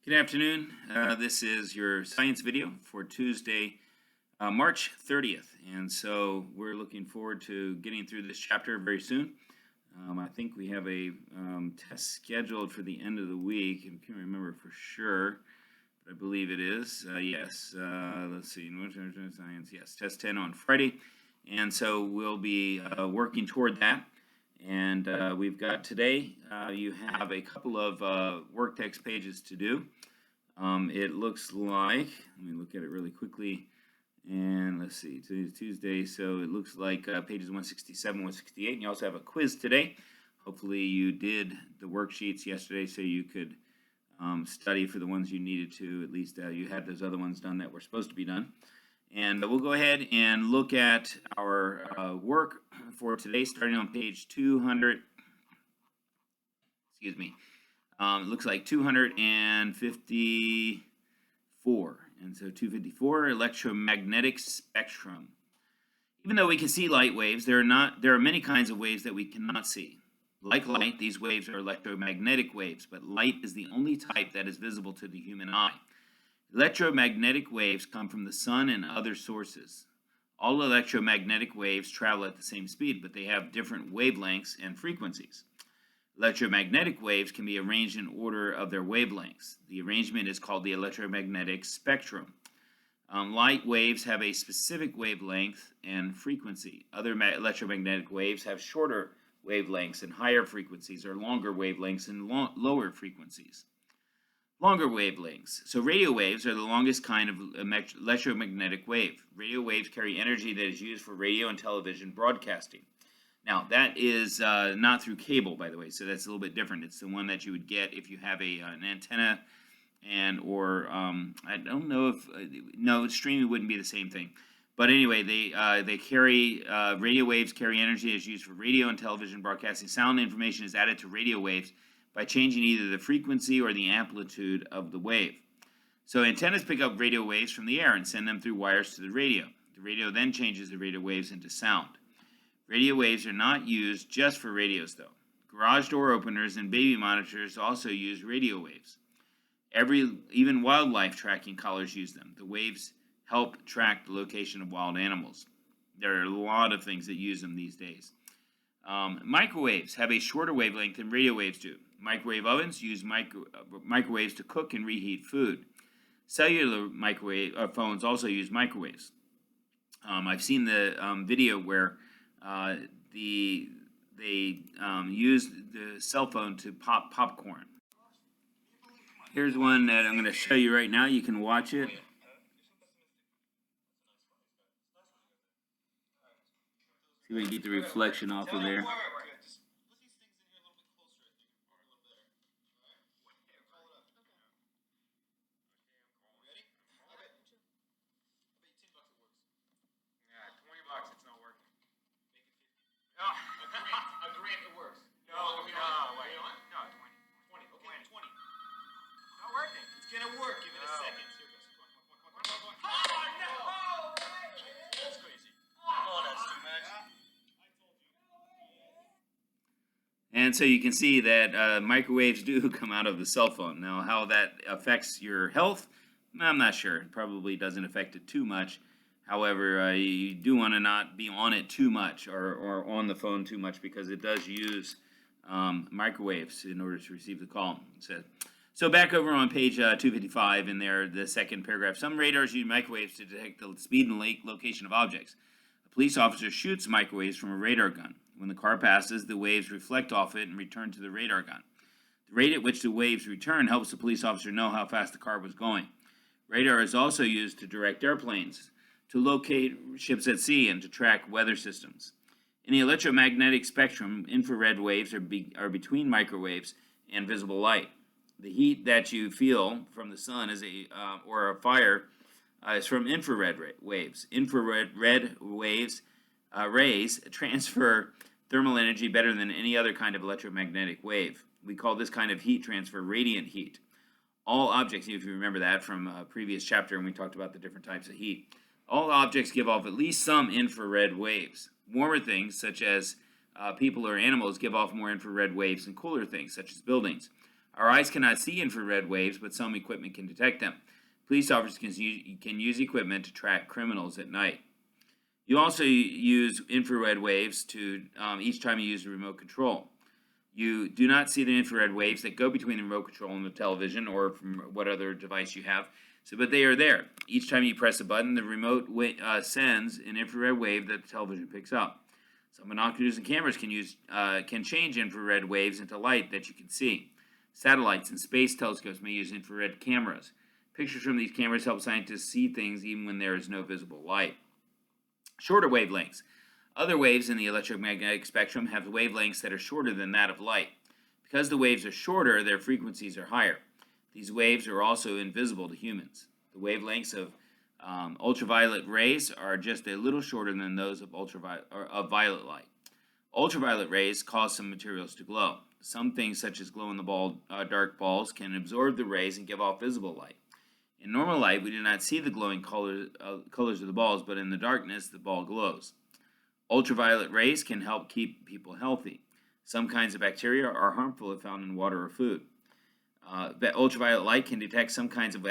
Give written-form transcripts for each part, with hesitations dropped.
Good afternoon. This is your science video for Tuesday, March 30th. And so we're looking forward to getting through this chapter very soon. I think we have a test scheduled for the end of the week. I can't remember for sure, but I believe it is. Yes. Let's see. Science. Yes. Test 10 on Friday. And so we'll be working toward that. And we've got today, you have a couple of work text pages to do. It looks like, let me look at it really quickly, and let's see, today's Tuesday, so it looks like pages 167, 168, and you also have a quiz today. Hopefully you did the worksheets yesterday so you could study for the ones you needed to, at least you had those other ones done that were supposed to be done. And we'll go ahead and look at our work for today, starting on page 200. Excuse me. It looks like 254. And so 254, electromagnetic spectrum. Even though we can see light waves, there are many kinds of waves that we cannot see. Like light, these waves are electromagnetic waves, but light is the only type that is visible to the human eye. Electromagnetic waves come from the sun and other sources. All electromagnetic waves travel at the same speed, but they have different wavelengths and frequencies. Electromagnetic waves can be arranged in order of their wavelengths. The arrangement is called the electromagnetic spectrum. Light waves have a specific wavelength and frequency. Other electromagnetic waves have shorter wavelengths and higher frequencies, or longer wavelengths and lower frequencies. Longer wavelengths. So radio waves are the longest kind of electromagnetic wave. Radio waves carry energy that is used for radio and television broadcasting. Now, that is not through cable, by the way, so that's a little bit different. It's the one that you would get if you have an antenna, or I don't know if no, streaming wouldn't be the same thing. But anyway, they carry radio waves carry energy that is used for radio and television broadcasting. Sound information is added to radio waves by changing either the frequency or the amplitude of the wave. So antennas pick up radio waves from the air and send them through wires to the radio. The radio then changes the radio waves into sound. Radio waves are not used just for radios, though. Garage door openers and baby monitors also use radio waves. Even wildlife tracking collars use them. The waves help track the location of wild animals. There are a lot of things that use them these days. Microwaves have a shorter wavelength than radio waves do. Microwave ovens use microwaves to cook and reheat food. Cellular microwave phones also use microwaves. I've seen the video where they use the cell phone to pop popcorn. Here's one that I'm going to show you right now. You can watch it. See if we can get the reflection off of there. It's gonna work. Give it a second. Here it goes. Come on. Oh no! That's crazy. Come on, that's too much. And so you can see that microwaves do come out of the cell phone. Now, how that affects your health, I'm not sure. It probably doesn't affect it too much. However, you do want to not be on it too much or on the phone too much, because it does use microwaves in order to receive the call. So back over on page 255 in there, the second paragraph. Some radars use microwaves to detect the speed and location of objects. A police officer shoots microwaves from a radar gun. When the car passes, the waves reflect off it and return to the radar gun. The rate at which the waves return helps the police officer know how fast the car was going. Radar is also used to direct airplanes, to locate ships at sea, and to track weather systems. In the electromagnetic spectrum, infrared waves are between microwaves and visible light. The heat that you feel from the sun or a fire is from infrared waves. Infrared waves rays transfer thermal energy better than any other kind of electromagnetic wave. We call this kind of heat transfer radiant heat. All objects, if you remember that from a previous chapter when we talked about the different types of heat, all objects give off at least some infrared waves. Warmer things, such as people or animals, give off more infrared waves than cooler things, such as buildings. Our eyes cannot see infrared waves, but some equipment can detect them. Police officers can use equipment to track criminals at night. You also use infrared waves to each time you use the remote control. You do not see the infrared waves that go between the remote control and the television or from what other device you have. But they are there. Each time you press a button, the remote sends an infrared wave that the television picks up. Some binoculars and cameras can change infrared waves into light that you can see. Satellites and space telescopes may use infrared cameras. Pictures from these cameras help scientists see things even when there is no visible light. Shorter wavelengths. Other waves in the electromagnetic spectrum have wavelengths that are shorter than that of light. Because the waves are shorter, their frequencies are higher. These waves are also invisible to humans. The wavelengths of ultraviolet rays are just a little shorter than those of violet light. Ultraviolet rays cause some materials to glow. Some things, such as glow-in-the-ball dark balls, can absorb the rays and give off visible light. In normal light, we do not see the glowing colors of the balls, but in the darkness, the ball glows. Ultraviolet rays can help keep people healthy. Some kinds of bacteria are harmful if found in water or food. Ultraviolet light can detect some kinds of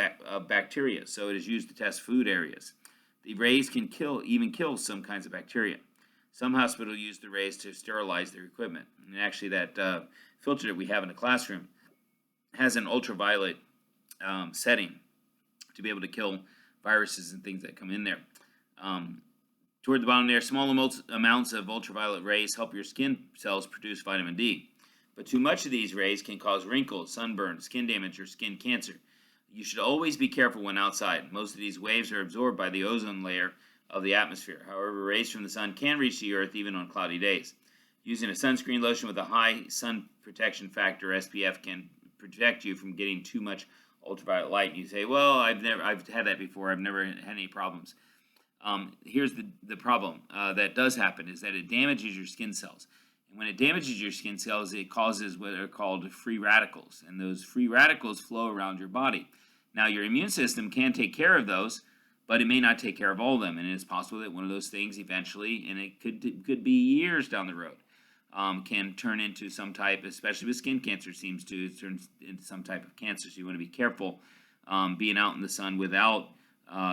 bacteria, so it is used to test food areas. The rays can even kill some kinds of bacteria. Some hospitals use the rays to sterilize their equipment. And actually, that filter that we have in the classroom has an ultraviolet setting to be able to kill viruses and things that come in there. Toward the bottom there, small amounts of ultraviolet rays help your skin cells produce vitamin D. But too much of these rays can cause wrinkles, sunburn, skin damage, or skin cancer. You should always be careful when outside. Most of these waves are absorbed by the ozone layer of the atmosphere. However, rays from the sun can reach the earth even on cloudy days. Using a sunscreen lotion with a high sun protection factor, SPF, can protect you from getting too much ultraviolet light. And you say, well, I've had that before. I've never had any problems. Here's the problem that does happen is that it damages your skin cells. And when it damages your skin cells, it causes what are called free radicals. And those free radicals flow around your body. Now, your immune system can take care of those, but it may not take care of all of them. And it is possible that one of those things eventually, and it could be years down the road, can turn into some type, especially with skin cancer, seems to turn into some type of cancer. So you want to be careful being out in the sun without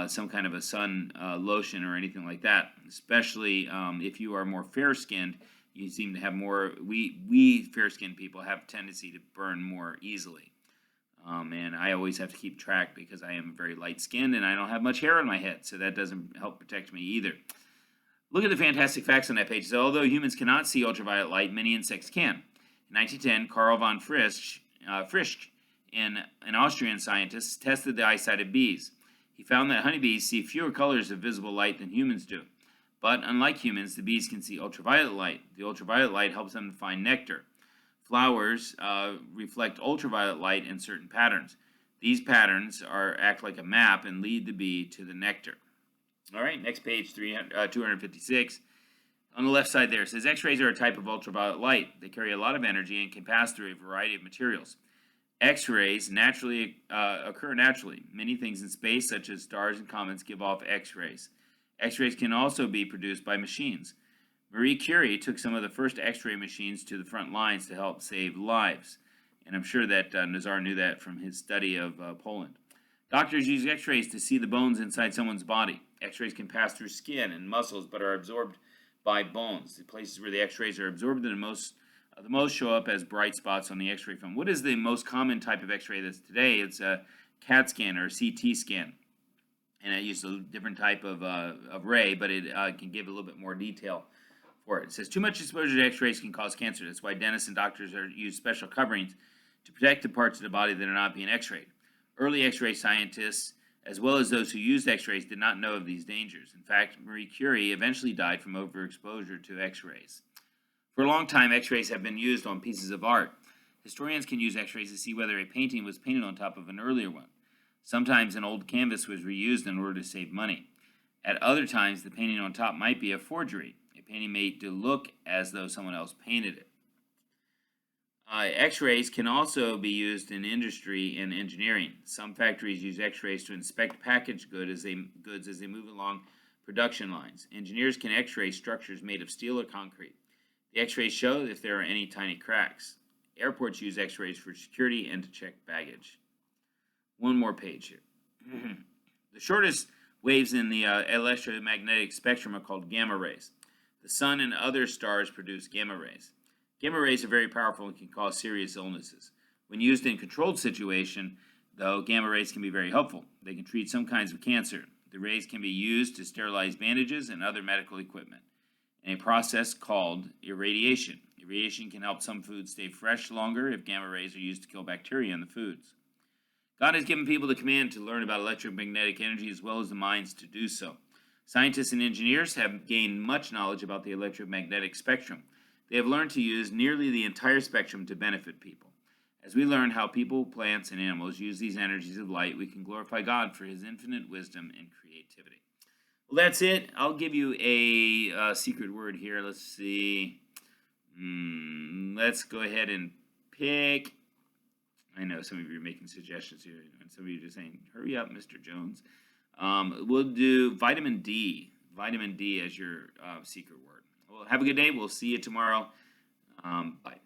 some kind of a sun lotion or anything like that. Especially if you are more fair-skinned, you seem to have more. We fair-skinned people have a tendency to burn more easily. And I always have to keep track because I am very light-skinned and I don't have much hair on my head, so that doesn't help protect me either. Look at the fantastic facts on that page. So, although humans cannot see ultraviolet light, many insects can. In 1910, Carl von Frisch, an Austrian scientist, tested the eyesight of bees. He found that honeybees see fewer colors of visible light than humans do. But unlike humans, the bees can see ultraviolet light. The ultraviolet light helps them to find nectar. Flowers reflect ultraviolet light in certain patterns. These patterns act like a map and lead the bee to the nectar. All right, next page, 256. On the left side there, it says X-rays are a type of ultraviolet light. They carry a lot of energy and can pass through a variety of materials. X-rays occur naturally. Many things in space, such as stars and comets, give off X-rays. X-rays can also be produced by machines. Marie Curie took some of the first X-ray machines to the front lines to help save lives. And I'm sure that Nazar knew that from his study of Poland. Doctors use X-rays to see the bones inside someone's body. X-rays can pass through skin and muscles, but are absorbed by bones. The places where the X-rays are absorbed the most show up as bright spots on the X-ray film. What is the most common type of X-ray that's today? It's a CAT scan or CT scan. And it uses a different type of ray, but it can give a little bit more detail for it. It says too much exposure to X-rays can cause cancer. That's why dentists and doctors use special coverings to protect the parts of the body that are not being X-rayed. Early X-ray scientists, as well as those who used X-rays, did not know of these dangers. In fact, Marie Curie eventually died from overexposure to X-rays. For a long time, X-rays have been used on pieces of art. Historians can use X-rays to see whether a painting was painted on top of an earlier one. Sometimes an old canvas was reused in order to save money. At other times, the painting on top might be a forgery, a painting made to look as though someone else painted it. X-rays can also be used in industry and engineering. Some factories use X-rays to inspect packaged goods as they move along production lines. Engineers can X-ray structures made of steel or concrete. The X-rays show if there are any tiny cracks. Airports use X-rays for security and to check baggage. One more page here. The shortest waves in the electromagnetic spectrum are called gamma rays. The sun and other stars produce gamma rays. Gamma rays are very powerful and can cause serious illnesses. When used in controlled situation, though, gamma rays can be very helpful. They can treat some kinds of cancer. The rays can be used to sterilize bandages and other medical equipment in a process called irradiation. Irradiation can help some foods stay fresh longer if gamma rays are used to kill bacteria in the foods. God has given people the command to learn about electromagnetic energy as well as the minds to do so. Scientists and engineers have gained much knowledge about the electromagnetic spectrum. They have learned to use nearly the entire spectrum to benefit people. As we learn how people, plants, and animals use these energies of light, we can glorify God for his infinite wisdom and creativity. Well, that's it. I'll give you a secret word here. Let's see. Let's go ahead and pick. I know some of you are making suggestions here, and some of you are just saying, hurry up, Mr. Jones. We'll do vitamin D. Vitamin D as your secret word. Well, have a good day. We'll see you tomorrow. Bye.